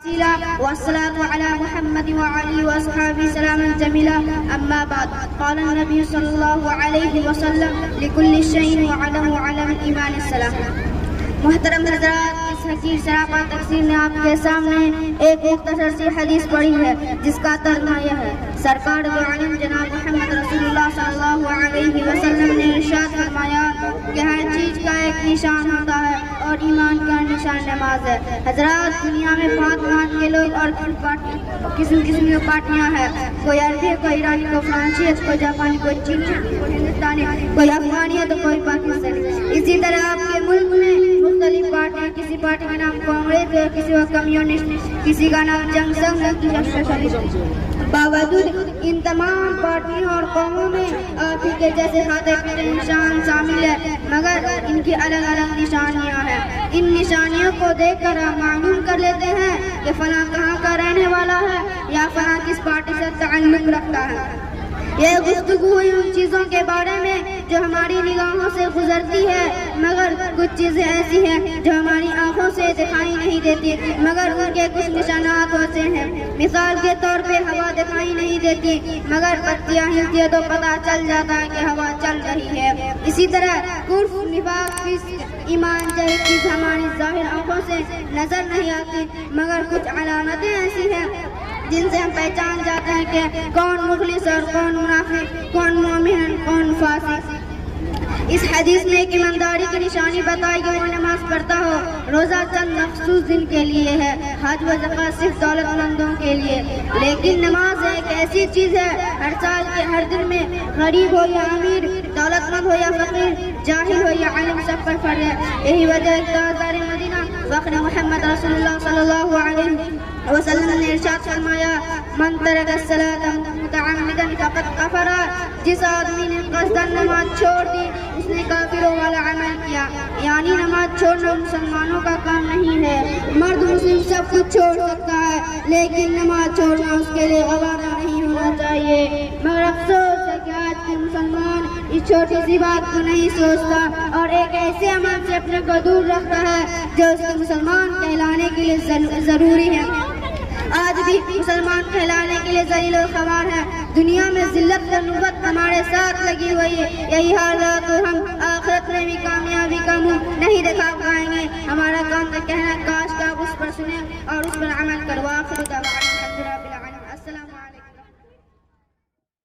والصلاة على محمد وعلي وأصحابه سلاما جميلا. أما بعد، قال النبي صلى الله عليه وسلم لكل شيء وعلم علم الإيمان السلام. محترم حضرات، اس حقیر سراپا تفسیر نے آپ کے سامنے ایک مختصر سی حدیث پڑھی ہے جس کا ترجمہ یہ ہے. سرکار دو عالم جناب محمد رسول اللہ صلی اللہ علیہ وسلم نے ارشاد فرمایا کہ ہر چیز کا ایک نشان ہوتا ہے اور ایمان کا نشان نماز ہے. حضرات، دنیا میں بھانت کے لوگ اور قسم کی پارٹیاں ہیں. کوئی عربی، کوئی ایرانی، کوئی فرانسیسی، کوئی جاپانی، کوئی چینی، کوئی ہندوستانی، کوئی افغانی ہے تو کوئی پاکستانی. اسی طرح آپ کے ملک میں مختلف پارٹیاں، کسی پارٹی کا نام کانگریس ہے، کسی کا کمیونسٹ، کسی کا نام جنگ سنگھ ہے، کسی کا سوشلسٹ. باوجود ان تمام پارٹیوں اور قوموں میں آپ ہی کے جیسے ہاتھ کے نشان شامل ہے، مگر ان کی الگ الگ نشانیاں ہیں. ان نشانیوں کو دیکھ کر آپ معلوم کر لیتے ہیں کہ فلاں کہاں کا رہنے والا ہے یا فلاں کس پارٹی سے تعلق رکھتا ہے. یہ گفتگو ہوئی ان چیزوں کے بارے میں جو ہماری نگاہوں سے گزرتی ہے، مگر کچھ چیزیں ایسی ہیں جو ہماری آنکھوں سے دکھائی نہیں دیتی مگر ان کے کچھ نشانات ہوتے ہیں. مثال کے طور پہ ہوا دکھائی نہیں دیتی مگر پتیاں ہلتی ہے تو پتہ چل جاتا ہے کہ ہوا چل رہی ہے. اسی طرح کفر، نفاق، فسق، ایمان جیسی چیز ہماری ظاہر آنکھوں سے نظر نہیں آتی مگر کچھ علامتیں ایسی ہیں جن سے ہم پہچان جاتے ہیں کہ کون مخلص اور کون منافق، کون مومن، کون فاسق. اس حدیث میں ایک ایمانداری کی نشانی بتائی کہ وہ نماز پڑھتا ہو. روزہ چند مخصوص دن کے لیے ہے، حج و زکوٰۃ صرف دولت مندوں کے لیے. لیکن نماز ایک ایسی چیز ہے، ہر سال کے ہر دن میں غریب ہو یا امیر، دولت مند ہو یا فقیر، جاہل ہو یا عالم، سب پر فرض ہے. یہی وجہ ہے کہ تاجدار مدینہ فخر محمد رسول اللہ صلی اللہ علیہ وسلم نے ارشاد فرمایا: من ترک الصلاۃ متعمدا فقد کفر. جس آدمی نے قصداً نماز چھوڑ دی اس نے کافروں والا عمل کیا. یعنی نماز چھوڑنا مسلمانوں کا کام نہیں ہے. مرد مسلم سب کچھ چھوڑ سکتا ہے لیکن نماز چھوڑنا اس کے لیے گوارا نہیں ہونا چاہیے. مگر افسوس ہے کہ آج کے مسلمان اس چھوٹی سی بات کو نہیں سوچتا اور ایک ایسے عمل سے اپنے کو دور رکھتا ہے جو اس کے مسلمان کہلانے کے لیے ضروری ہے. آج بھی مسلمان کہلانے کے لیے ذلیل و خوار ہے. دنیا میں ذلت و نبوت ہمارے ساتھ لگی ہوئی ہے. یہی حال رہا تو ہم آخرت میں بھی کامیابی کا منہ نہیں دکھا پائیں گے. ہمارا کام تو کہنا کاش کہ آپ اس پر سنیں اور اس پر عمل کرو. آخر دعوانا الحمد للہ رب العالمین. السلام علیکم.